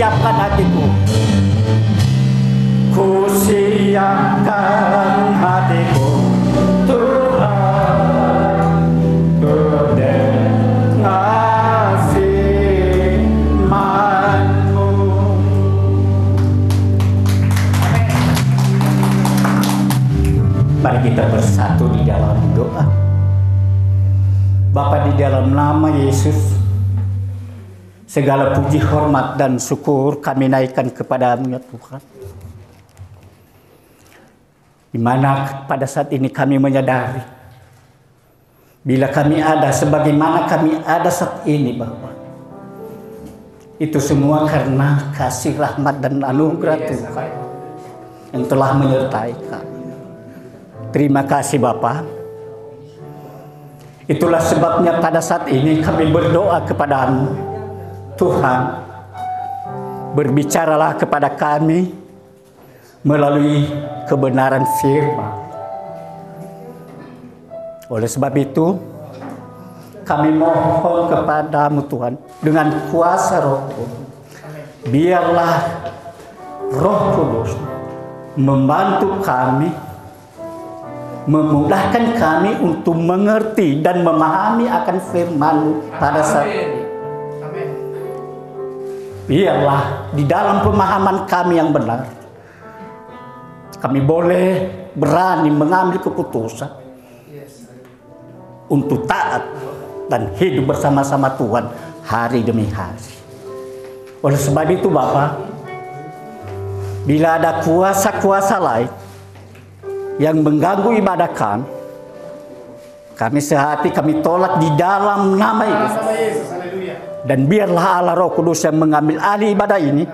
siapkan hatiku. Ku siapkan hatiku, Tuhan, ku dengar firman-Mu. Mari kita bersatu di dalam doa. Bapa, di dalam nama Yesus, segala puji, hormat, dan syukur kami naikkan kepada-Mu ya Tuhan. Di mana pada saat ini kami menyadari, bila kami ada sebagaimana kami ada saat ini Bapa, itu semua karena kasih, rahmat, dan anugerah Tuhan yang telah menyertai kami. Terima kasih Bapa. Itulah sebabnya pada saat ini kami berdoa kepada-Mu. Tuhan, berbicaralah kepada kami melalui kebenaran firman. Oleh sebab itu, kami mohon kepadamu Tuhan, dengan kuasa Roh Kudus, biarlah Roh Kudus membantu kami, memudahkan kami untuk mengerti dan memahami akan firman-Mu pada saat ini. Biarlah di dalam pemahaman kami yang benar, kami boleh berani mengambil keputusan untuk taat dan hidup bersama-sama Tuhan hari demi hari. Oleh sebab itu Bapa, bila ada kuasa-kuasa lain yang mengganggu ibadah kami sehati, kami tolak di dalam nama Yesus. Dan biarlah Allah Roh Kudus yang mengambil alih ibadah ini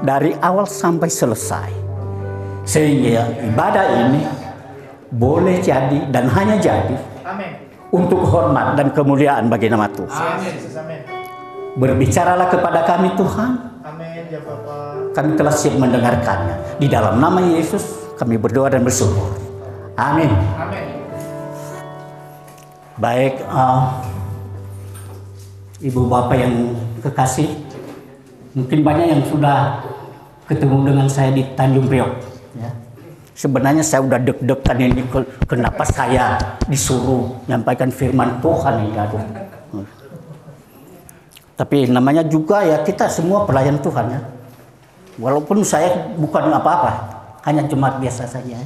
dari awal sampai selesai, sehingga ibadah ini boleh jadi dan hanya jadi untuk hormat dan kemuliaan bagi nama Tuhan. Berbicaralah kepada kami Tuhan. Kami telah siap mendengarkannya. Di dalam nama Yesus kami berdoa dan bersyukur. Amin. Baik, Ibu Bapak yang kekasih, mungkin banyak yang sudah ketemu dengan saya di Tanjung Priok. Ya. Sebenarnya saya udah deg-degan ini, kenapa saya disuruh menyampaikan firman Tuhan ini. Aduh. Tapi namanya juga ya kita semua pelayan Tuhan ya. Walaupun saya bukan apa-apa, hanya jemaat biasa saja.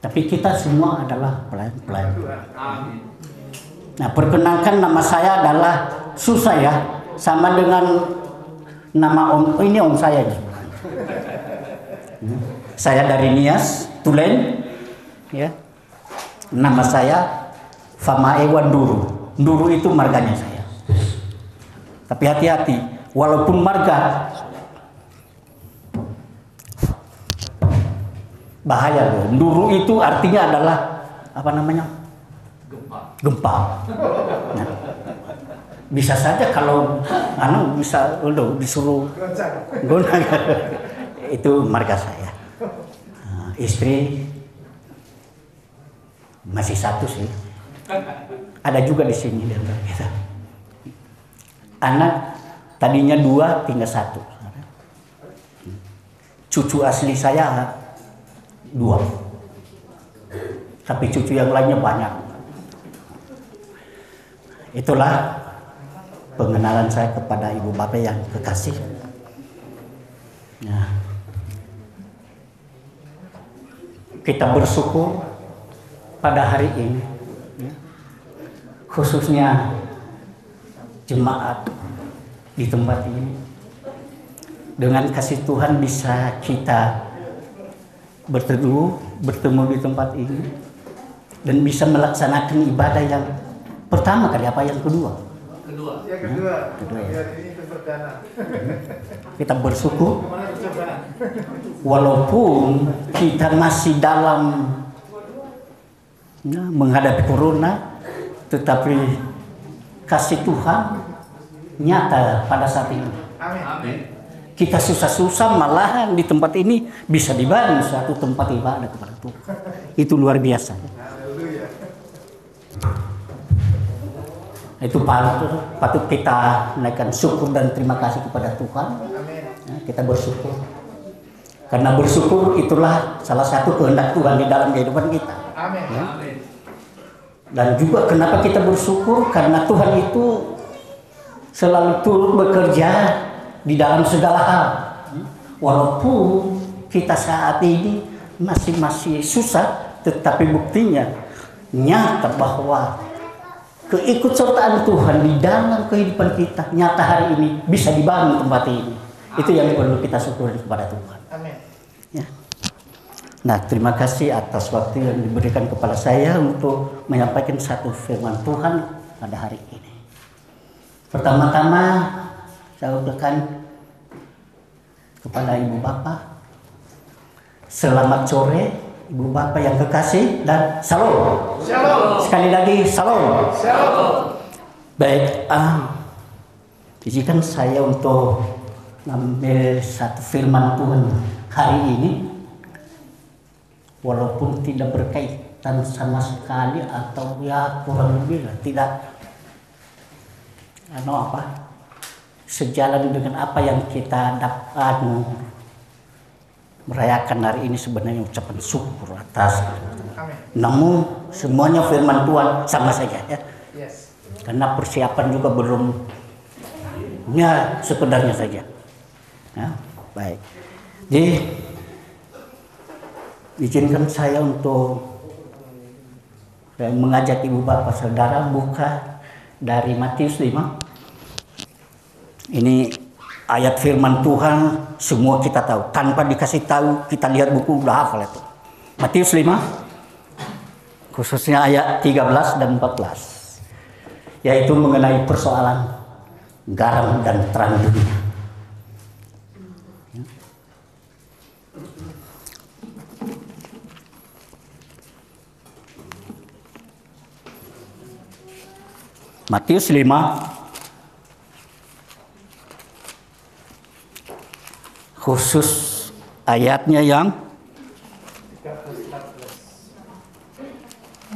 Tapi kita semua adalah pelayan-pelayan. Nah, perkenalkan, nama saya adalah Susaya, sama dengan nama ini om saya. Saya dari Nias, Tulen, ya. Nama saya Famaewan Duru. Duru itu marganya saya. Tapi hati-hati, walaupun marga bahaya loh. Duru itu artinya adalah apa namanya? Gempa. Nah, bisa saja kalau bisa disuruh goncang. Itu marga saya. Istri masih satu sih. Ada juga di sini di antara kita. Anak tadinya 2, tinggal 1. Cucu asli saya 2. Tapi cucu yang lainnya banyak. Itulah pengenalan saya kepada Ibu Bapak yang kekasih. Nah, kita bersyukur pada hari ini, ya, khususnya jemaat di tempat ini. Dengan kasih Tuhan bisa kita berteduh, bertemu di tempat ini, dan bisa melaksanakan ibadah yang pertama kali, apa yang kedua? Kedua. Ya. Ini perdana. Kita bersyukur walaupun kita masih dalam menghadapi corona, tetapi kasih Tuhan nyata pada saat ini. Amin. Kita susah-susah malahan di tempat ini bisa dibangun suatu tempat ibadah kepada Tuhan. Itu luar biasa. Itu patut kita naikkan syukur dan terima kasih kepada Tuhan. Ya, kita bersyukur. Karena bersyukur itulah salah satu kehendak Tuhan di dalam kehidupan kita. Ya. Dan juga kenapa kita bersyukur? Karena Tuhan itu selalu turut bekerja di dalam segala hal. Walaupun kita saat ini masih susah, tetapi buktinya nyata bahwa keikutsertaan Tuhan di dalam kehidupan kita nyata hari ini bisa dibangun tempat ini. Itu yang perlu kita syukuri kepada Tuhan. Amin. Ya. Nah, terima kasih atas waktu yang diberikan kepada saya untuk menyampaikan satu firman Tuhan pada hari ini. Pertama-tama saya ucapkan kepada Ibu Bapak, selamat sore Ibu Bapak yang kekasih, dan salam. Shalom. Sekali lagi salam. Shalom. Baik, Izinkan saya untuk mengambil satu firman Tuhan hari ini, walaupun tidak berkaitan sama sekali atau ya kurang lebih lah, tidak sejalan dengan apa yang kita dapat merayakan hari ini. Sebenarnya ucapan syukur atas. Namun semuanya firman Tuhan sama saja ya. Karena persiapan juga belum, ya sekedarnya saja. Ya, baik. Jadi izinkan saya untuk mengajak ibu bapak saudara buka dari Matius 5. Ini ayat firman Tuhan, semua kita tahu. Tanpa dikasih tahu, kita lihat buku udah hafal itu. Matius 5, khususnya ayat 13 dan 14. Yaitu mengenai persoalan garam dan terang dunia. Matius 5 khusus ayatnya yang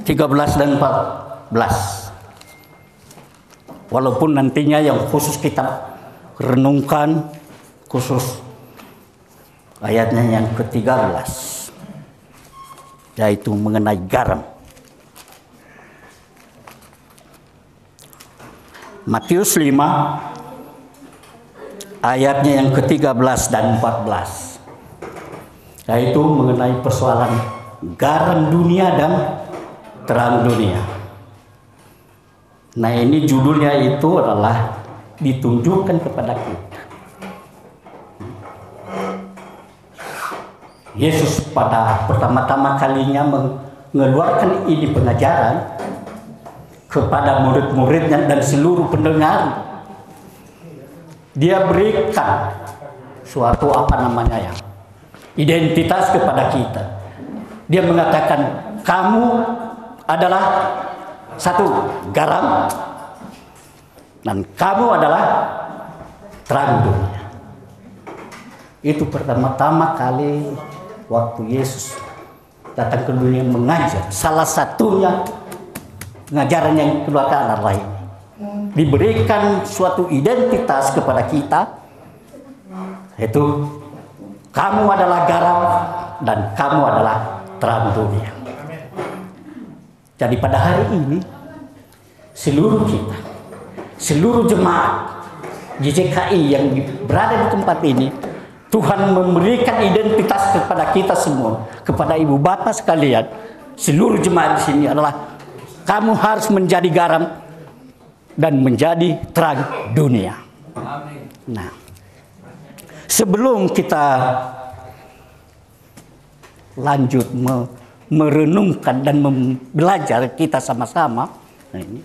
13 dan 14. Walaupun nantinya yang khusus kita renungkan khusus ayatnya yang ke-13, yaitu mengenai garam. Matius 5 ayatnya yang ke-13 dan 14, yaitu mengenai persoalan garam dunia dan terang dunia. Nah, ini judulnya itu adalah ditunjukkan kepada kita. Yesus pada pertama-tama kalinya mengeluarkan ini pengajaran kepada murid-muridnya dan seluruh pendengar. Dia berikan suatu ya, identitas kepada kita. Dia mengatakan, kamu adalah satu, garam, dan kamu adalah terang dunia. Itu pertama-tama kali waktu Yesus datang ke dunia mengajar. Salah satunya pengajaran yang keluarkan adalah ini. Diberikan suatu identitas kepada kita, yaitu kamu adalah garam dan kamu adalah terang dunia. Jadi pada hari ini seluruh kita, seluruh jemaat GJKI yang berada di tempat ini, Tuhan memberikan identitas kepada kita semua, kepada ibu bapak sekalian, seluruh jemaat di sini adalah kamu harus menjadi garam dan menjadi terang dunia. Nah, sebelum kita lanjut merenungkan dan belajar kita sama-sama, nah ini,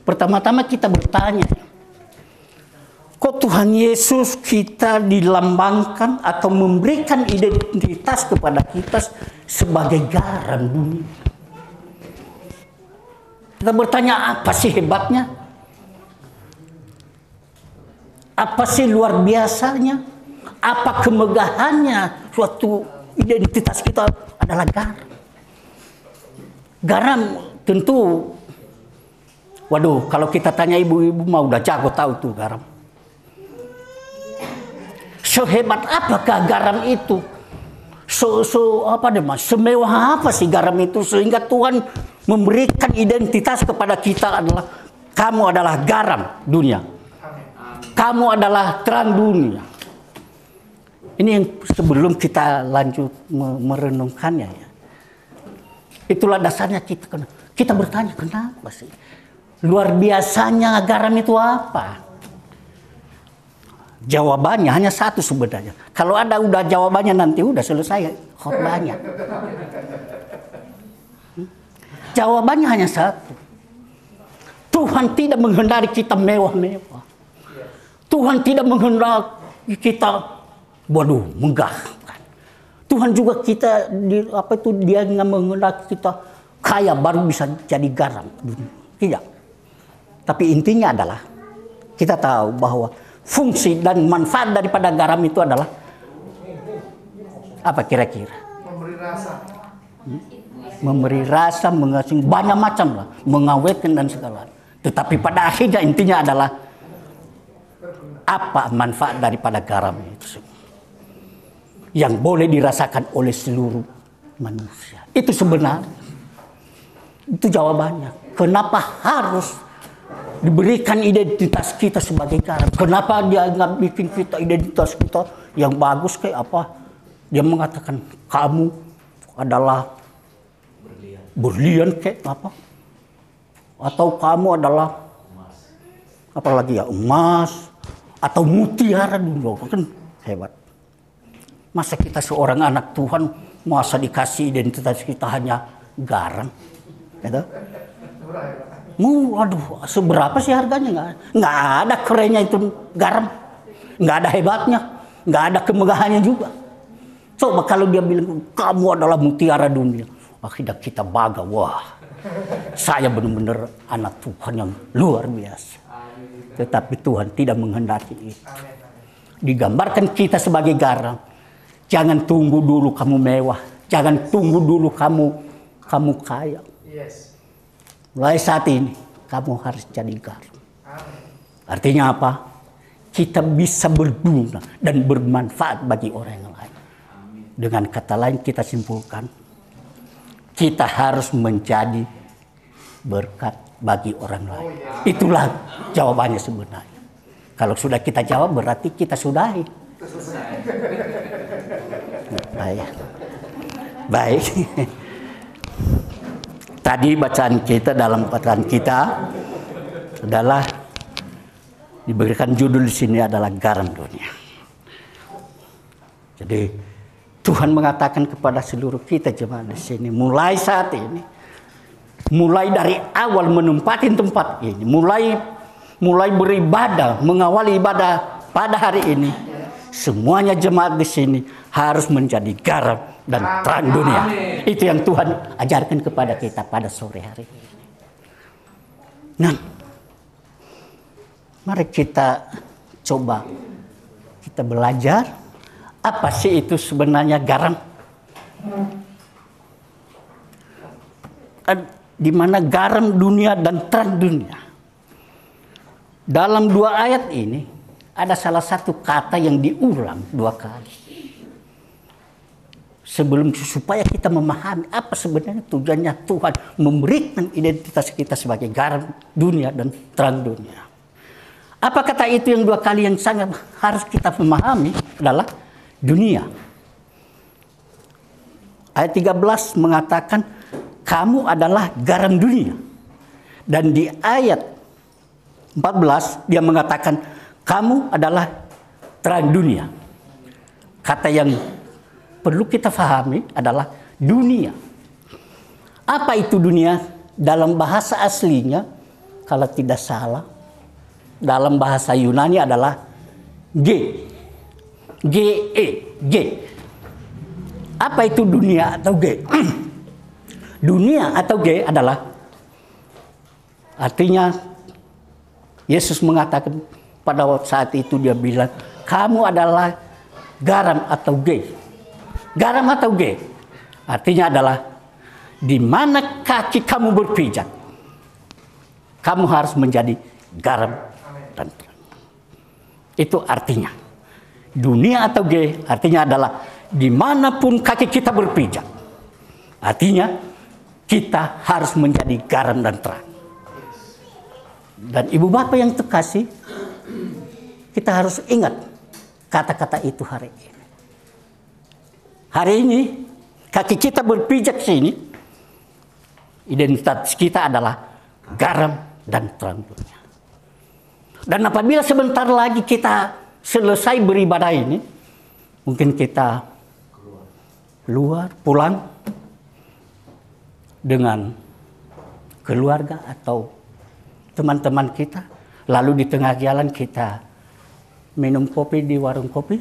pertama-tama kita bertanya, kok Tuhan Yesus kita dilambangkan atau memberikan identitas kepada kita sebagai garam dunia? Kita bertanya, apa sih hebatnya? Apa sih luar biasanya? Apa kemegahannya suatu identitas kita adalah garam? Garam tentu, waduh, kalau kita tanya ibu-ibu mah udah jago tahu tuh garam. Sehebat apakah garam itu? Semewah apa sih garam itu sehingga Tuhan memberikan identitas kepada kita adalah kamu adalah garam dunia. Kamu adalah terang dunia. Ini yang sebelum kita lanjut merenungkannya ya. Itulah dasarnya kita bertanya, kenapa sih? Luar biasanya garam itu apa? Jawabannya hanya satu sebenarnya. Kalau ada udah jawabannya nanti udah selesai khotbahnya. Jawabannya hanya satu. Tuhan tidak menghendaki kita mewah-mewah. Tuhan tidak menghendaki kita megah. Tuhan juga kita dia nggak menghendaki kita kaya baru bisa jadi garam. Tidak. Tapi intinya adalah kita tahu bahwa fungsi dan manfaat daripada garam itu adalah apa kira-kira? Memberi rasa. Memberi rasa, mengasih banyak macam lah, mengawetkan dan segala. Tetapi pada akhirnya intinya adalah apa manfaat daripada garam itu yang boleh dirasakan oleh seluruh manusia. Itu sebenarnya. Itu jawabannya. Kenapa harus diberikan identitas kita sebagai garam? Kenapa dia nggak bikin kita identitas kita yang bagus kayak apa? Dia mengatakan kamu adalah berlian kayak apa? Atau kamu adalah apalagi ya emas atau mutiara dulu kan hebat. Masa kita seorang anak Tuhan masa dikasih identitas kita hanya garam, gitu? Aduh, seberapa sih harganya? Nggak ada kerennya itu garam, nggak ada hebatnya, nggak ada kemegahannya juga. Coba kalau dia bilang kamu adalah mutiara dunia, akhirnya kita bangga, wah, saya benar-benar anak Tuhan yang luar biasa. Tetapi Tuhan tidak menghendaki itu. Digambarkan kita sebagai garam. Jangan tunggu dulu kamu mewah, jangan tunggu dulu kamu kaya. Mulai saat ini kamu harus jadi garam. Artinya apa? Kita bisa berguna dan bermanfaat bagi orang yang lain. Dengan kata lain kita simpulkan, kita harus menjadi berkat bagi orang lain. Itulah jawabannya sebenarnya. Kalau sudah kita jawab berarti kita sudahi. Baik. Tadi bacaan kita dalam bacaan kita adalah diberikan judul di sini adalah garam dunia. Jadi Tuhan mengatakan kepada seluruh kita jemaat di sini, mulai saat ini, mulai dari awal menempati tempat ini, mulai beribadah, mengawali ibadah pada hari ini, semuanya jemaat di sini harus menjadi garam dan terang dunia. Itu yang Tuhan ajarkan kepada kita pada sore hari ini. Nah, mari kita coba kita belajar apa sih itu sebenarnya garam? Di mana garam dunia dan terang dunia. Dalam dua ayat ini ada salah satu kata yang diulang dua kali. Supaya kita memahami apa sebenarnya tujuannya Tuhan memberikan identitas kita sebagai garam dunia dan terang dunia. Apa kata itu yang dua kali yang sangat harus kita memahami adalah dunia. Ayat 13 mengatakan kamu adalah garam dunia. Dan di ayat 14 dia mengatakan kamu adalah terang dunia. Kata yang perlu kita pahami adalah dunia. Apa itu dunia? Dalam bahasa aslinya kalau tidak salah dalam bahasa Yunani adalah G. Apa itu dunia atau G? Dunia atau G adalah artinya Yesus mengatakan pada saat itu dia bilang kamu adalah garam atau G. Garam atau G artinya adalah di mana kaki kamu berpijak, kamu harus menjadi garam dan terang. Itu artinya. Dunia atau G artinya adalah dimanapun kaki kita berpijak. Artinya kita harus menjadi garam dan terang. Dan ibu bapak yang terkasih, kita harus ingat kata-kata itu hari ini. Hari ini kaki kita berpijak sini, identitas kita adalah garam dan terang dunia. Dan apabila sebentar lagi kita selesai beribadah ini, mungkin kita pulang dengan keluarga atau teman-teman kita, lalu di tengah jalan kita minum kopi di warung kopi,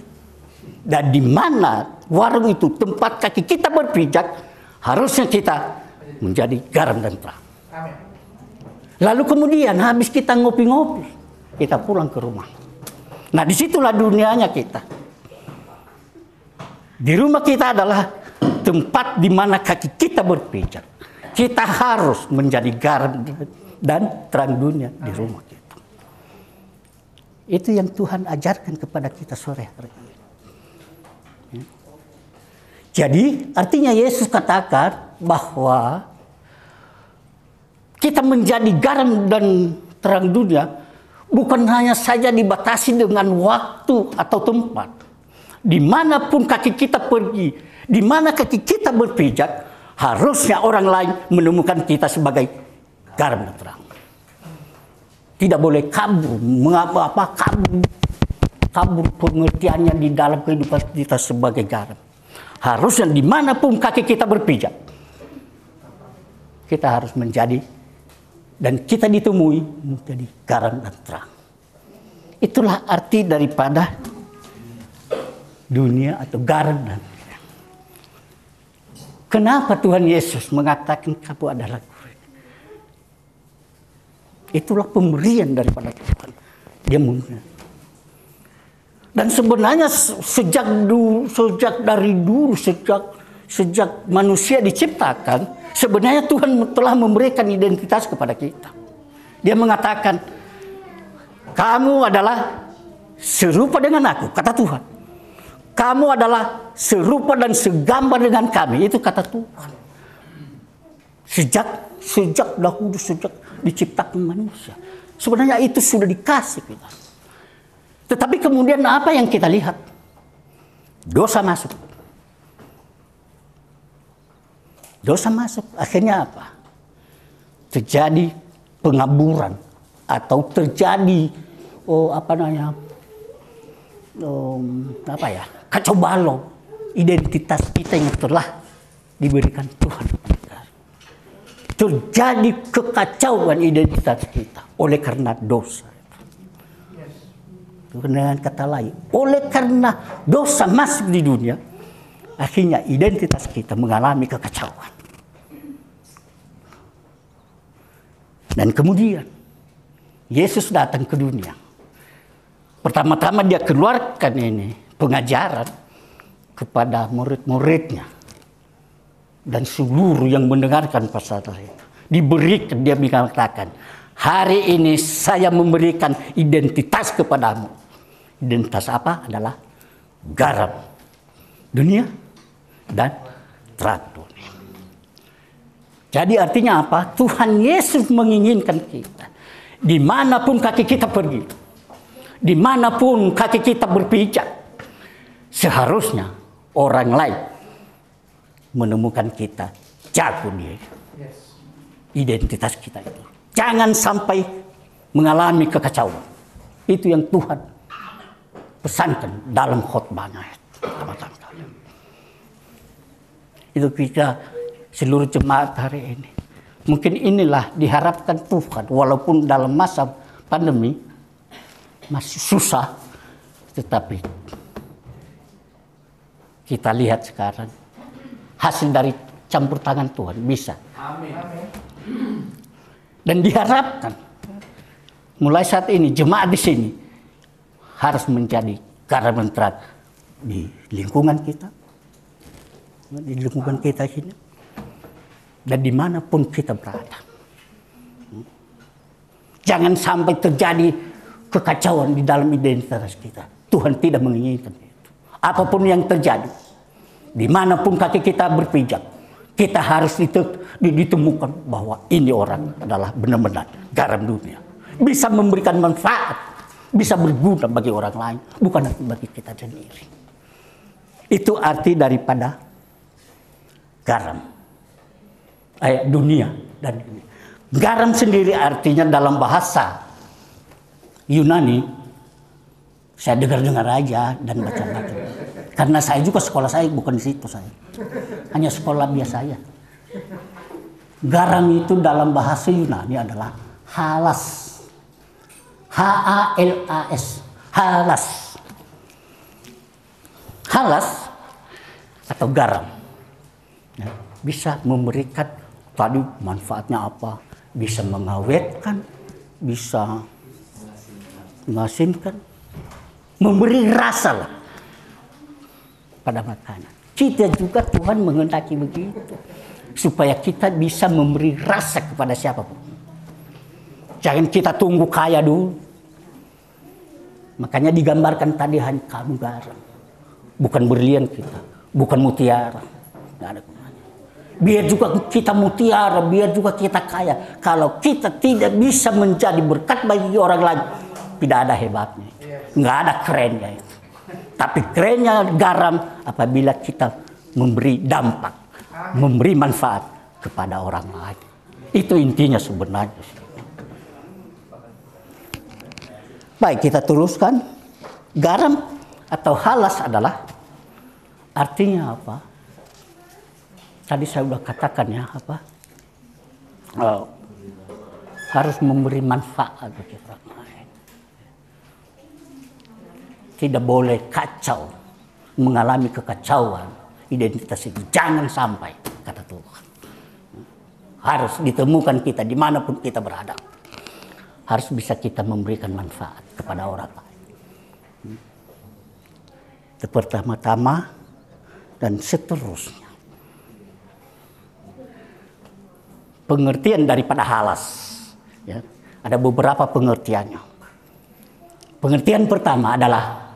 dan di mana warung itu tempat kaki kita berpijak, harusnya kita menjadi garam dan terang. Lalu kemudian habis kita ngopi-ngopi, kita pulang ke rumah. Nah, disitulah dunianya kita. Di rumah kita adalah tempat di mana kaki kita berpijak. Kita harus menjadi garam dan terang dunia di rumah kita. Itu yang Tuhan ajarkan kepada kita sore hari ini. Jadi artinya Yesus katakan bahwa kita menjadi garam dan terang dunia bukan hanya saja dibatasi dengan waktu atau tempat. Dimanapun kaki kita pergi, di mana kaki kita berpijak, harusnya orang lain menemukan kita sebagai garam dan terang. Tidak boleh kabur, mengapa kabur pengertiannya di dalam kehidupan kita sebagai garam. Harusnya dimanapun kaki kita berpijak, kita harus menjadi dan kita ditemui menjadi garam dan terang. Itulah arti daripada dunia atau garam dan terang. Kenapa Tuhan Yesus mengatakan kamu adalah kurit? Itulah pemberian daripada Tuhan. Dia mulia. Dan sebenarnya sejak manusia diciptakan, sebenarnya Tuhan telah memberikan identitas kepada kita. Dia mengatakan, kamu adalah serupa dengan aku, kata Tuhan. Kamu adalah serupa dan segambar dengan kami, itu kata Tuhan. Sejak dahulu, sejak diciptakan manusia. Sebenarnya itu sudah dikasih kita. Tetapi kemudian apa yang kita lihat? Dosa masuk. Dosa masuk, akhirnya apa? Terjadi pengaburan atau terjadi kacau balau identitas kita yang telah diberikan Tuhan. Terjadi kekacauan identitas kita oleh karena dosa. Dengan kata lain, oleh karena dosa masuk di dunia, akhirnya identitas kita mengalami kekacauan. Dan kemudian Yesus datang ke dunia. Pertama-tama dia keluarkan ini pengajaran kepada murid-muridnya dan seluruh yang mendengarkan pasal itu. Diberikan, dia mengatakan, hari ini saya memberikan identitas kepadamu. Identitas apa? Adalah garam dunia dan terang dunia. Jadi artinya apa? Tuhan Yesus menginginkan kita, dimanapun kaki kita pergi, dimanapun kaki kita berpijak, seharusnya orang lain menemukan kita jago dia. Identitas kita itu. Jangan sampai mengalami kekacauan. Itu yang Tuhan pesankan dalam khotbahnya. Itu kita seluruh jemaat hari ini. Mungkin inilah diharapkan Tuhan. Walaupun dalam masa pandemi masih susah. Tetapi kita lihat sekarang hasil dari campur tangan Tuhan bisa. Amin. Dan diharapkan mulai saat ini jemaat di sini harus menjadi garam dan terang di lingkungan kita, ini, dan dimanapun kita berada. Jangan sampai terjadi kekacauan di dalam identitas kita. Tuhan tidak menginginkan itu. Apapun yang terjadi, dimanapun kaki kita berpijak, kita harus ditemukan bahwa ini orang adalah benar-benar garam dunia. Bisa memberikan manfaat, bisa berguna bagi orang lain, bukan bagi kita sendiri. Itu arti daripada garam. Dunia dan dunia. Garam sendiri artinya dalam bahasa Yunani, saya dengar-dengar aja dan baca-baca. Karena saya juga sekolah saya bukan di situ saya. Hanya sekolah biasa saja. Garam itu dalam bahasa Yunani adalah halas. H-A-L-A-S. Halas. Halas atau garam. Ya, bisa memberikan tadi manfaatnya apa? Bisa mengawetkan, bisa mengasinkan, memberi rasa lah pada makanan. Kita juga Tuhan menghendaki begitu, supaya kita bisa memberi rasa kepada siapapun. Jangan kita tunggu kaya dulu. Makanya digambarkan tadi hanya kamu garam, bukan berlian kita, bukan mutiara. Nggak ada gunanya. Biar juga kita mutiara, biar juga kita kaya, kalau kita tidak bisa menjadi berkat bagi orang lain, tidak ada hebatnya, nggak ada kerennya itu. Tapi kerennya garam apabila kita memberi dampak, memberi manfaat kepada orang lain. Itu intinya sebenarnya. Baik, kita teruskan. Garam atau halas adalah artinya apa? Tadi saya sudah katakan ya, apa? Harus memberi manfaat bagi orang lain. Tidak boleh kacau, mengalami kekacauan identitas itu. Jangan sampai, kata Tuhan. Harus ditemukan kita dimanapun kita berada. Harus bisa kita memberikan manfaat kepada orang lain. Itu pertama-tama dan seterusnya. Pengertian daripada halas, ya, ada beberapa pengertiannya. Pengertian pertama adalah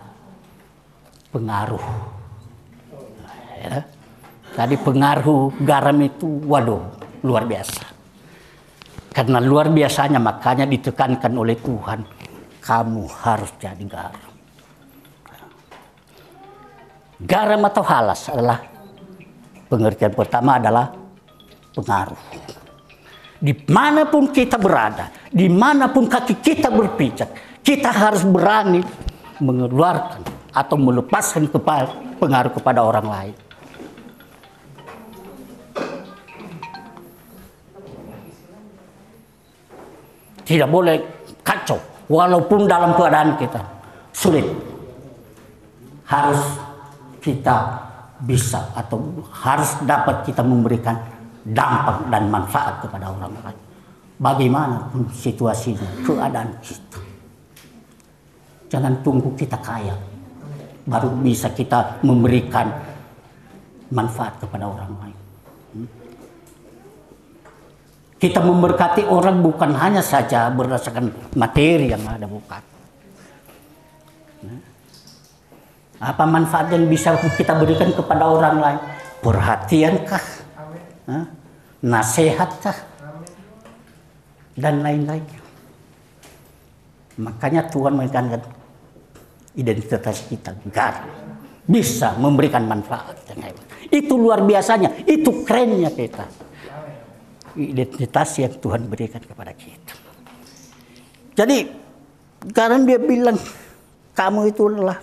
pengaruh. Ya. Tadi pengaruh garam itu, waduh, luar biasa. Karena luar biasanya, makanya ditekankan oleh Tuhan, kamu harus jadi garam. Garam atau halas adalah pengertian pertama adalah pengaruh. Dimanapun kita berada, dimanapun kaki kita berpijak, kita harus berani mengeluarkan atau melepaskan pengaruh kepada orang lain. Tidak boleh kacau, walaupun dalam keadaan kita sulit. Harus kita bisa atau harus dapat kita memberikan dampak dan manfaat kepada orang lain. Bagaimanapun situasinya, keadaan kita. Jangan tunggu kita kaya, baru bisa kita memberikan manfaat kepada orang lain. Kita memberkati orang bukan hanya saja berdasarkan materi yang ada, bukan. Apa manfaat yang bisa kita berikan kepada orang lain? Perhatiankah? Nasihatkah? Dan lain-lainnya. Makanya Tuhan menekankan identitas kita, garam, bisa memberikan manfaat. Itu luar biasanya, itu kerennya kita. Identitas yang Tuhan berikan kepada kita. Jadi karena dia bilang kamu itu adalah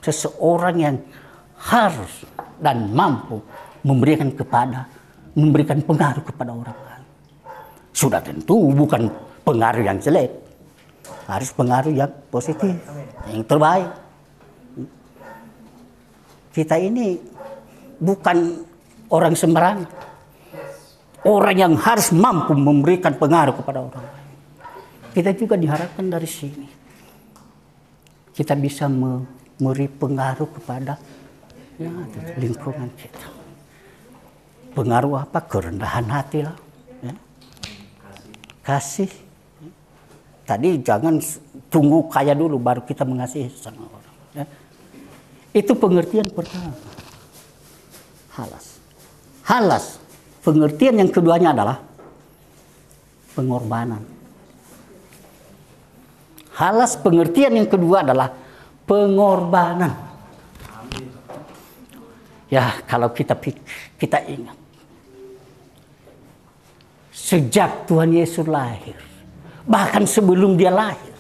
seseorang yang harus dan mampu memberikan pengaruh kepada orang lain. Sudah tentu bukan pengaruh yang jelek, harus pengaruh yang positif, yang terbaik. Kita ini bukan orang sembarangan. Orang yang harus mampu memberikan pengaruh kepada orang lain. Kita juga diharapkan dari sini. Kita bisa memberi pengaruh kepada lingkungan kita. Pengaruh apa? Kerendahan hati lah. Ya. Kasih. Tadi jangan tunggu kaya dulu baru kita mengasihi sama orang. Ya. Itu pengertian pertama. Halas. Pengertian yang keduanya adalah pengorbanan. Halas pengertian yang kedua adalah pengorbanan. Ya, kalau kita ingat. Sejak Tuhan Yesus lahir, bahkan sebelum dia lahir,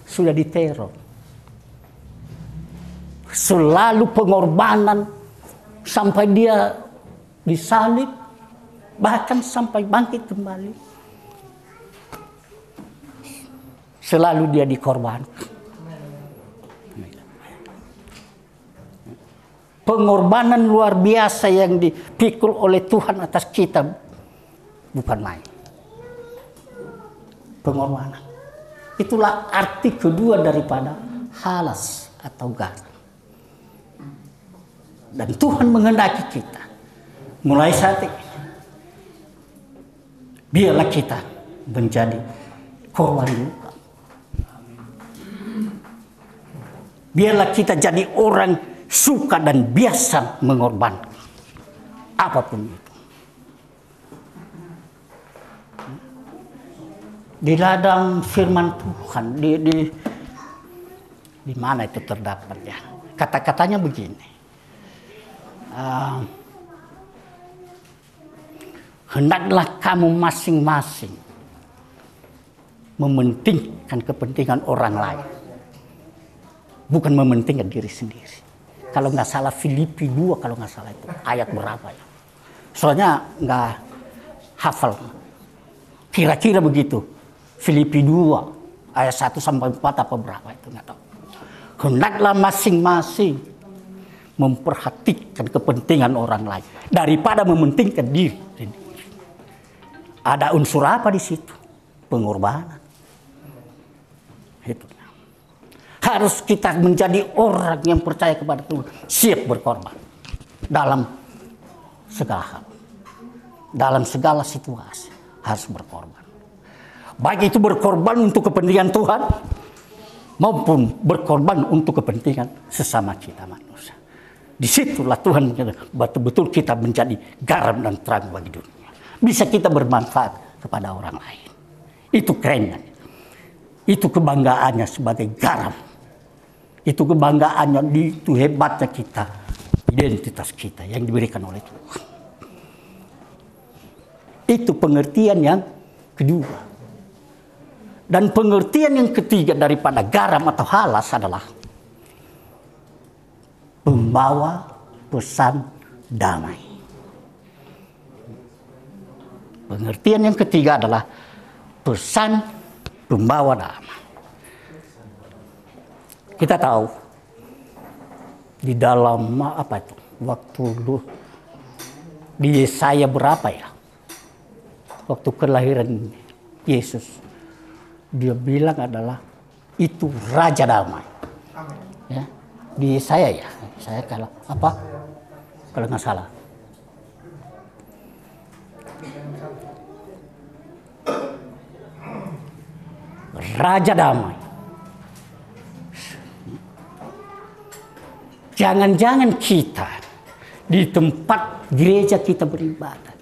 sudah diteror. Selalu pengorbanan sampai dia disalib, bahkan sampai bangkit kembali. Selalu dia dikorbankan. Pengorbanan luar biasa yang dipikul oleh Tuhan atas kita bukan main. Pengorbanan. Itulah arti kedua daripada halas atau garam. Dan Tuhan menghendaki kita mulai saat ini, biarlah kita menjadi korban luka. Biarlah kita jadi orang suka dan biasa mengorbankan apapun itu. Di ladang firman Tuhan, di mana itu terdapat ya? Kata-katanya begini. Hendaklah kamu masing-masing mementingkan kepentingan orang lain, bukan mementingkan diri sendiri. Kalau nggak salah Filipi 2, kalau nggak salah itu ayat berapa ya? Soalnya nggak hafal. Kira-kira begitu. Filipi 2 ayat 1 sampai 4 apa berapa itu nggak tahu. Hendaklah masing-masing memperhatikan kepentingan orang lain daripada mementingkan diri sendiri. Ada unsur apa di situ? Pengorbanan. Itu. Harus kita menjadi orang yang percaya kepada Tuhan, siap berkorban dalam segala hal, dalam segala situasi harus berkorban. Baik itu berkorban untuk kepentingan Tuhan maupun berkorban untuk kepentingan sesama kita manusia. Disitulah Tuhan betul-betul kita menjadi garam dan terang bagi dunia. Bisa kita bermanfaat kepada orang lain. Itu kerennya. Itu kebanggaannya sebagai garam. Itu kebanggaannya, itu hebatnya kita. Identitas kita yang diberikan oleh Tuhan. Itu pengertian yang kedua. Dan pengertian yang ketiga daripada garam atau halas adalah pembawa pesan damai. Pengertian yang ketiga adalah pesan pembawa damai. Kita tahu di dalam apa itu waktu dulu di Yesaya berapa ya? Waktu kelahiran Yesus, dia bilang adalah itu Raja Damai. Ya, di Yesaya ya, saya kalau apa? Kalau nggak salah. Raja Damai. Jangan-jangan kita di tempat gereja kita beribadah,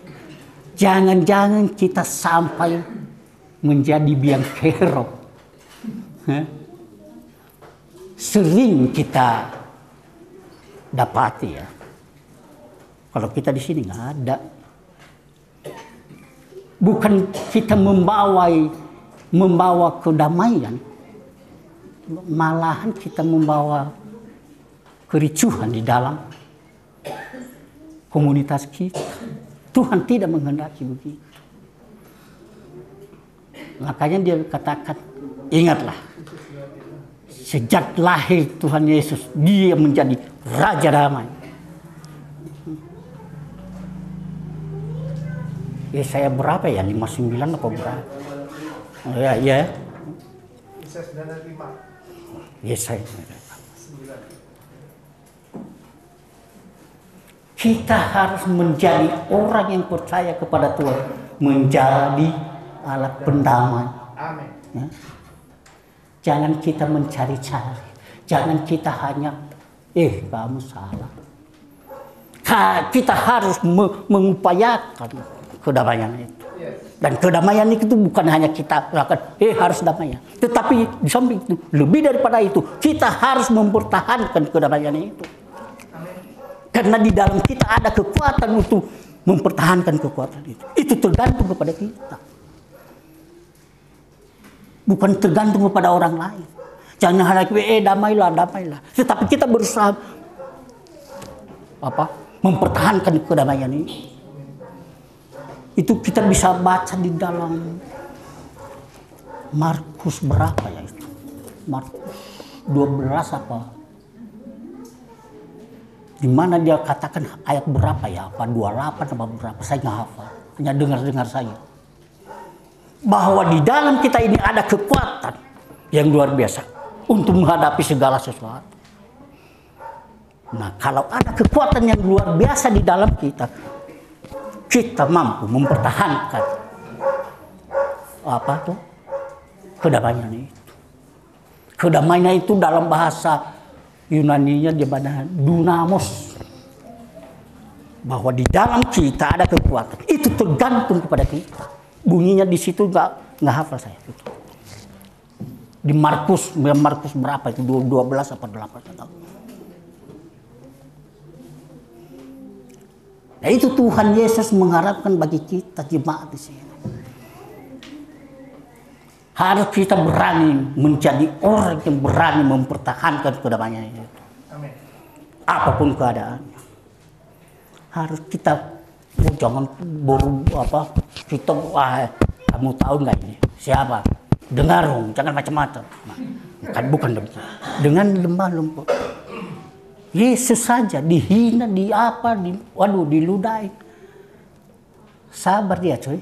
jangan-jangan kita sampai menjadi biang kerok. Sering kita dapati ya. Kalau kita di sini nggak ada. Bukan kita membawa kedamaian, malahan kita membawa kericuhan di dalam komunitas kita. Tuhan tidak menghendaki begitu. Makanya dia katakan, ingatlah, sejak lahir Tuhan Yesus, dia menjadi Raja Damai. Saya berapa ya? 59 apa berapa? Ya. Yesaya. Kita harus menjadi orang yang percaya kepada Tuhan, menjadi alat pendamai. Amin. Ya. Jangan kita mencari-cari, jangan kita hanya kamu salah. Kita harus mengupayakan kedamaian itu. Dan kedamaian itu bukan hanya kita lakukan, harus damai. Tetapi di samping itu, lebih daripada itu, kita harus mempertahankan kedamaian itu. Karena di dalam kita ada kekuatan untuk mempertahankan kekuatan itu. Itu tergantung kepada kita. Bukan tergantung kepada orang lain. Jangan hanya damailah. Tetapi kita berusaha mempertahankan kedamaian ini. Itu kita bisa baca di dalam Markus berapa ya itu? Markus 12 apa? Di mana dia katakan ayat berapa ya? Apa 28 apa berapa? Saya nggak hafal. Hanya dengar-dengar saja. Bahwa di dalam kita ini ada kekuatan yang luar biasa untuk menghadapi segala sesuatu. Nah, kalau ada kekuatan yang luar biasa di dalam kita, kita mampu mempertahankan apa tuh? Kedamaian itu. Kedamaian itu dalam bahasa Yunaninya di mana dunamos. Bahwa di dalam kita ada kekuatan. Itu tergantung kepada kita. Bunyinya di situ nggak hafal saya. Di Markus berapa itu? 12 apa 8? Nah, itu Tuhan Yesus mengharapkan bagi kita jemaat di sini. Harus kita berani menjadi orang yang berani mempertahankan kedamaian itu. Amin. Apapun keadaannya. Harus kita jangan kita kamu tahu nggak ini siapa? Dengar dong, jangan macam-macam. Nah, bukan demikian. Dengan lemah lembut. Yesus saja dihina, diludahi. Sabar dia, coy.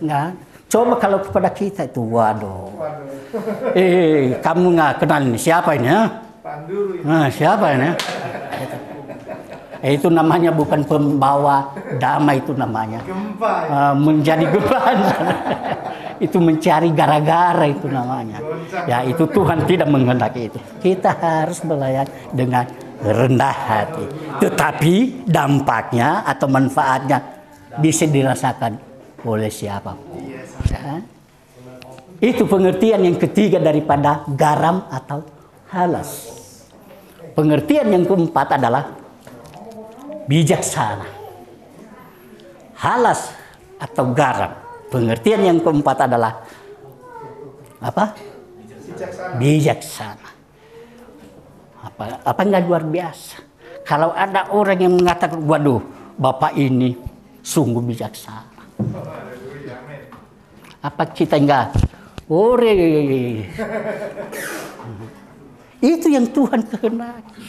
Nah, coba kalau kepada kita itu, waduh. Kamu nggak kenal ini siapa ini? Ha? Nah, siapa ini? Itu namanya bukan pembawa damai, itu namanya menjadi beban. Itu mencari gara-gara, itu namanya. Ya, itu Tuhan tidak menghendaki itu. Kita harus melayani dengan rendah hati. Tetapi dampaknya atau manfaatnya bisa dirasakan oleh siapapun. Ya. Itu pengertian yang ketiga daripada garam atau halas. Pengertian yang keempat adalah bijaksana. Halas atau garam. Pengertian yang keempat adalah apa? Bijaksana. Apa nggak luar biasa? Kalau ada orang yang mengatakan, waduh, Bapak ini sungguh bijaksana. Apa kita enggak? Itu yang Tuhan kehendaki.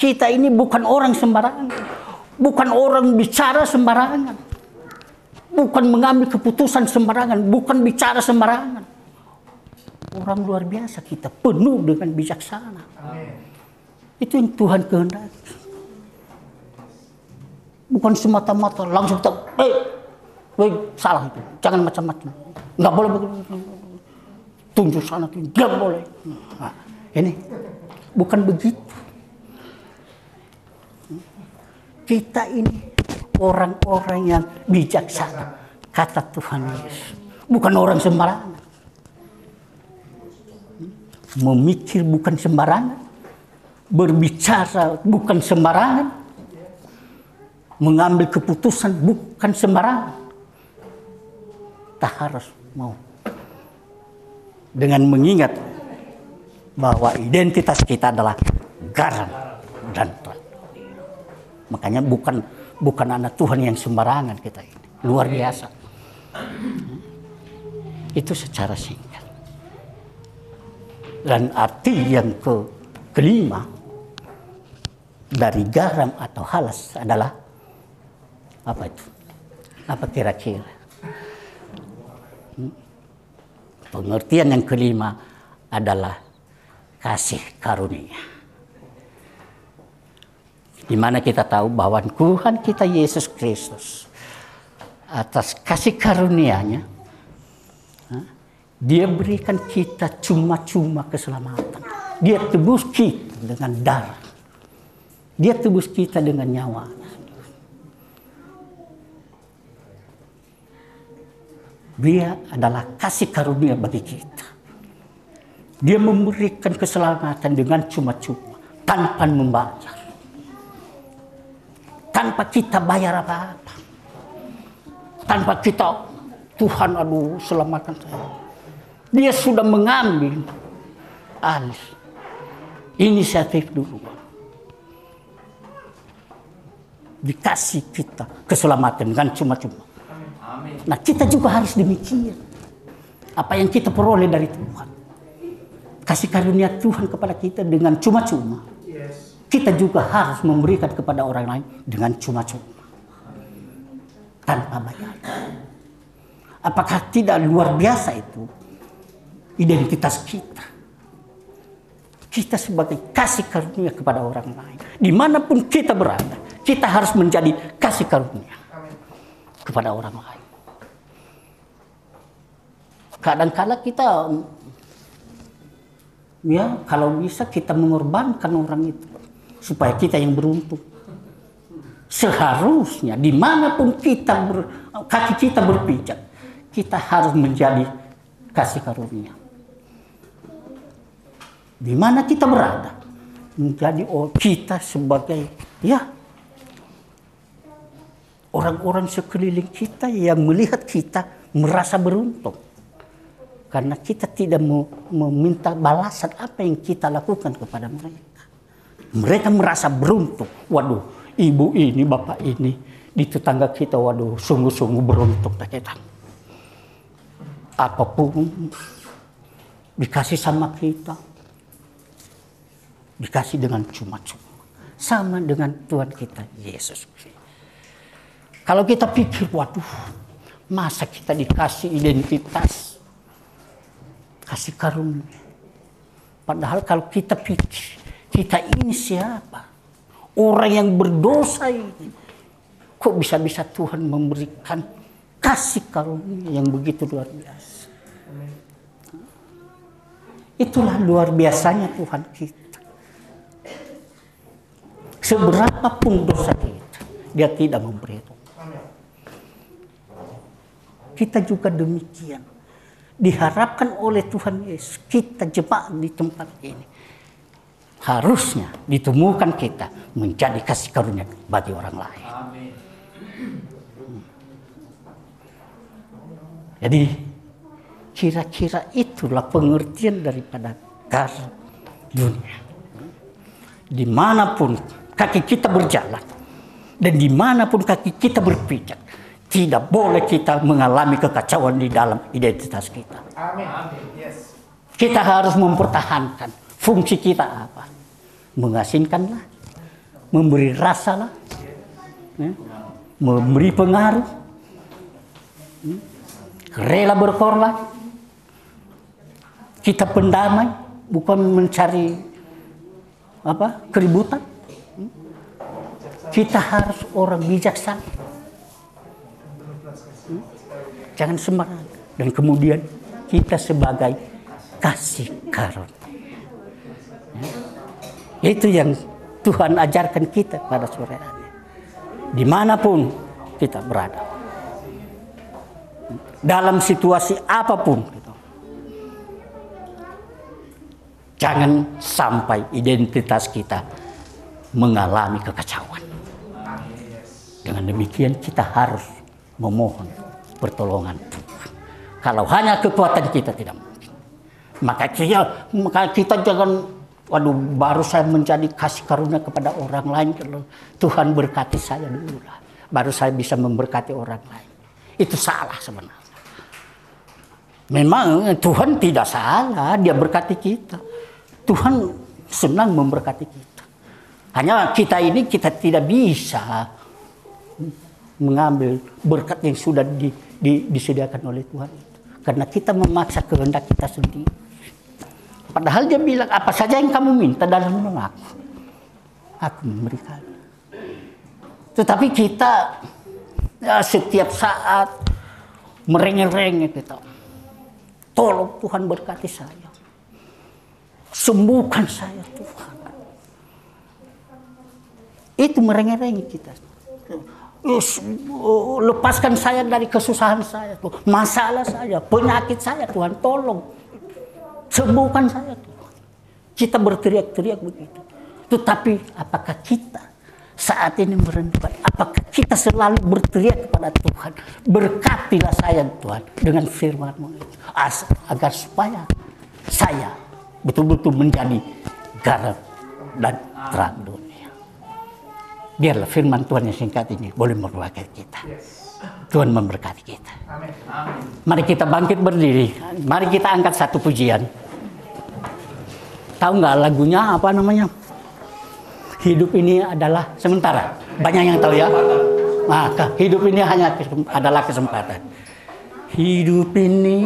Kita ini bukan orang sembarangan. Bukan orang bicara sembarangan. Bukan mengambil keputusan sembarangan, bukan bicara sembarangan. Orang luar biasa kita, penuh dengan bijaksana. Amin. Itu yang Tuhan kehendaki. Bukan semata-mata langsung salah itu, jangan macam-macam. Nggak boleh begitu. Tunjuk sana, nggak boleh. Nah, ini bukan begitu. Kita ini orang-orang yang bijaksana, kata Tuhan Yesus. Bukan orang sembarangan. Memikir bukan sembarangan. Berbicara bukan sembarangan. Mengambil keputusan bukan sembarangan. Kita harus mau. Dengan mengingat bahwa identitas kita adalah garam dan terang. Makanya bukan anak Tuhan yang sembarangan kita ini. Luar biasa. Itu secara singkat. Dan arti yang kelima dari garam atau halas adalah apa itu? Apa kira-kira? Pengertian yang kelima adalah kasih karunia. Di mana kita tahu bahwa Tuhan kita Yesus Kristus atas kasih karunia-Nya, Dia berikan kita cuma-cuma keselamatan. Dia tebus kita dengan darah. Dia tebus kita dengan nyawa. Dia adalah kasih karunia bagi kita. Dia memberikan keselamatan dengan cuma-cuma, tanpa membayar. Tanpa kita bayar apa-apa. Tanpa kita, Tuhan aduh selamatkan saya. Dia sudah mengambil alih inisiatif dulu. Dikasih kita keselamatan dengan cuma-cuma. Nah, kita juga harus demikian. Apa yang kita peroleh dari Tuhan. Kasih karunia Tuhan kepada kita dengan cuma-cuma. Kita juga harus memberikan kepada orang lain dengan cuma-cuma. Tanpa bayar. Apakah tidak luar biasa itu identitas kita? Kita sebagai kasih karunia kepada orang lain. Dimanapun kita berada, kita harus menjadi kasih karunia kepada orang lain. Kadang-kala kita, ya kalau bisa kita mengorbankan orang itu supaya kita yang beruntung. Seharusnya dimanapun kaki kita berpijak, kita harus menjadi kasih karunia. Di mana kita berada, menjadi kita sebagai orang-orang sekeliling kita yang melihat kita merasa beruntung. Karena kita tidak meminta balasan apa yang kita lakukan kepada mereka. Mereka merasa beruntung. Waduh, ibu ini, bapak ini, di tetangga kita, waduh, sungguh-sungguh beruntung. Apapun dikasih sama kita, dikasih dengan cuma-cuma. Sama dengan Tuhan kita, Yesus. Kalau kita pikir, waduh, masa kita dikasih identitas, kasih karunia. Padahal kalau kita pikir, kita ini siapa? Orang yang berdosa ini. Kok bisa-bisa Tuhan memberikan kasih karunia yang begitu luar biasa? Itulah luar biasanya Tuhan kita. Seberapapun dosa kita, Dia tidak memberitahu. Kita juga demikian. Diharapkan oleh Tuhan Yesus, kita jemaat di tempat ini, harusnya ditemukan kita menjadi kasih karunia bagi orang lain. Amin. Jadi kira-kira itulah pengertian daripada garam dunia. Dimanapun kaki kita berjalan dan dimanapun kaki kita berpijak, tidak boleh kita mengalami kekacauan di dalam identitas kita. Amin. Yes. Kita harus mempertahankan fungsi kita apa? Mengasingkanlah, memberi rasalah, memberi pengaruh, rela berkorban. Kita pendamai, bukan mencari keributan. Kita harus orang bijaksana. Jangan sembarangan. Dan kemudian kita sebagai kasih karunia. Itu yang Tuhan ajarkan kita pada sore hari. Dimanapun kita berada. Dalam situasi apapun. Jangan sampai identitas kita mengalami kekacauan. Dengan demikian kita harus memohon pertolongan Tuhan. Kalau hanya kekuatan kita tidak mungkin. Maka kita jangan, waduh, baru saya menjadi kasih karunia kepada orang lain. Kalau Tuhan berkati saya dulu lah, baru saya bisa memberkati orang lain. Itu salah sebenarnya. Memang Tuhan tidak salah, Dia berkati kita. Tuhan senang memberkati kita. Hanya kita ini kita tidak bisa mengambil berkat yang sudah disediakan oleh Tuhan itu. Karena kita memaksa kehendak kita sendiri. Padahal Dia bilang, apa saja yang kamu minta dalam namaku, aku memberikan. Tetapi kita setiap saat merengek-rengek kita. Tolong Tuhan berkati saya. Sembuhkan saya Tuhan. Itu merengek-rengek kita. Lepaskan saya dari kesusahan saya, masalah saya, penyakit saya, Tuhan tolong sembuhkan saya, Tuhan. Kita berteriak-teriak begitu. Tetapi apakah kita saat ini merenungkan, apakah kita selalu berteriak kepada Tuhan, berkatilah saya Tuhan dengan firman-Mu agar supaya saya betul-betul menjadi garam dan terang dunia. Biarlah firman Tuhan yang singkat ini boleh memberkati kita. Tuhan memberkati kita. Amin. Mari kita bangkit berdiri. Mari kita angkat satu pujian. Tahu nggak lagunya apa namanya? Hidup ini adalah sementara. Banyak yang tahu ya. Maka hidup ini hanya adalah kesempatan. hidup ini.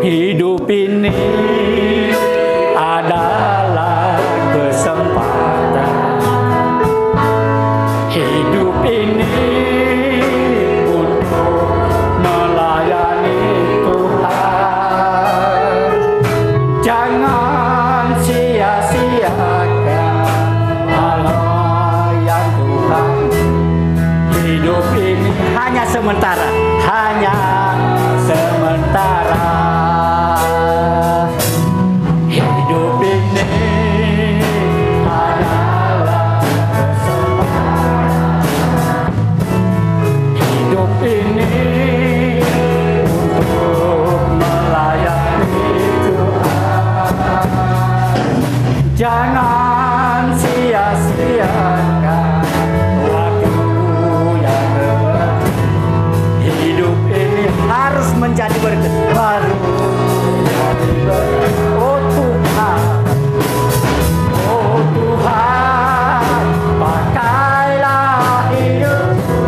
Hidup ini adalah kesempatan. Hidup ini untuk melayani Tuhan. Jangan sia-siakan melayani Tuhan. Hidup ini hanya sementara, hanya sementara. Hidup ini adalah kesempatan. Hidup ini untuk melayani Tuhan. Jangan sia-siakan waktu yang berlalu. Hidup ini harus menjadi berkat, harus menjadi berkat. Oh Tuhan, oh Tuhan, pakailah hidupku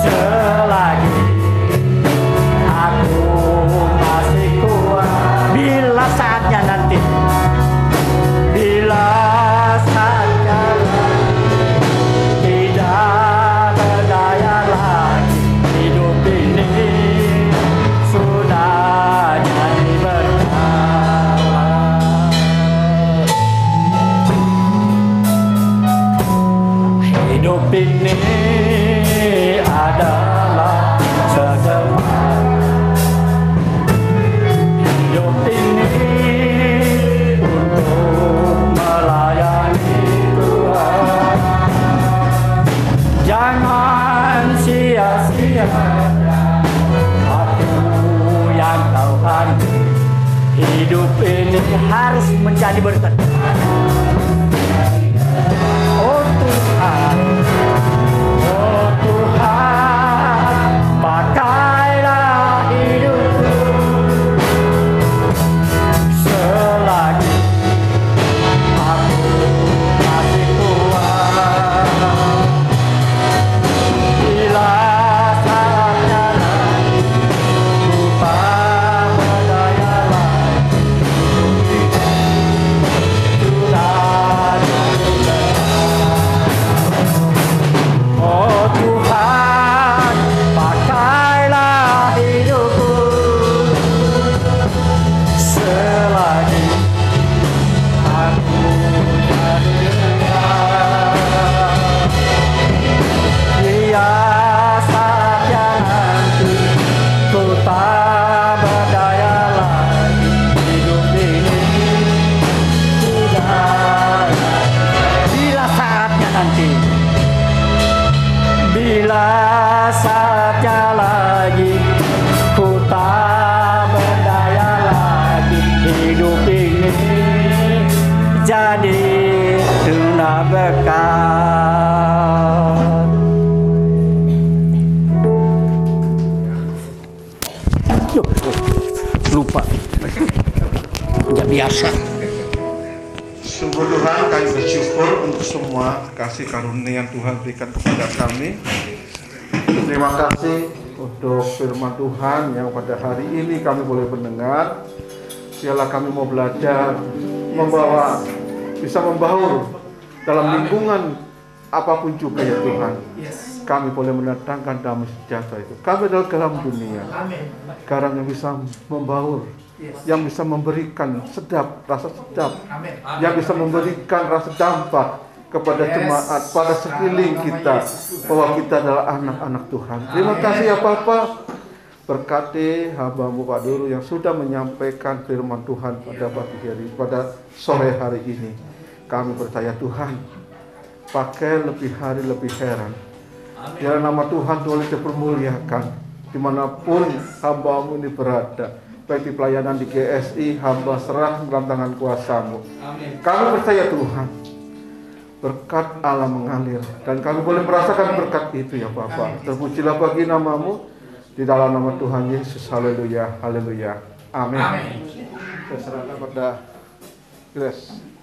selagi aku masih kuat. Bila saatnya nanti, bila saatnya tidak berdaya lagi, hidup ini sudah jadi berkat. Hidup ini adalah kesempatan. Hidup ini untuk melayani Tuhan. Jangan sia-siakan waktu yang kau hargai. Hidup ini harus menjadi berkat. Oh Tuhan, oh Tuhan, pakailah hidupku selagi aku masih kuat. Bila saatnya nanti ku tak berdaya lagi, sudah jadi berkat. Oh Tuhan, pakailah hidupku selagi aku jadi berkat. Dia saatnya nanti ku tak berdaya lagi, hidup ini sudah. Bila saatnya nanti, bila saatnya lagi ku tak berdaya lagi, hidup ini jadi tuna berkat. Yuk, lupa, nggak biasa. Sungguh Tuhan, kami bersyukur untuk semua kasih karunia yang Tuhan berikan kepada kami. Terima kasih untuk firman Tuhan yang pada hari ini kami boleh mendengar. Biarlah kami mau belajar, membawa, bisa membaur dalam lingkungan apapun juga ya Tuhan. Kami boleh mendatangkan damai sejahtera itu. Kami adalah garam dunia, garam yang bisa membaur, yang bisa memberikan sedap, rasa sedap, yang bisa memberikan rasa dampak kepada jemaat, pada sekeliling kita, bahwa kita adalah anak-anak Tuhan. Terima kasih ya Bapa. Berkati hamba-Mu Pak Duru yang sudah menyampaikan firman Tuhan pada pagi hari, pada sore hari ini. Kami percaya Tuhan, pakai lebih hari lebih heran. Biar nama Tuhan boleh dipermuliakan dimanapun hamba-Mu ini berada. Baik di pelayanan di GSI, hamba serah dalam tangan kuasa-Mu. Kami percaya Tuhan, berkat Allah mengalir, dan kami boleh merasakan berkat itu ya Bapa. Terpujilah bagi nama-Mu, di dalam nama Tuhan Yesus. Haleluya, haleluya, amin. Saya serahkan pada Grace.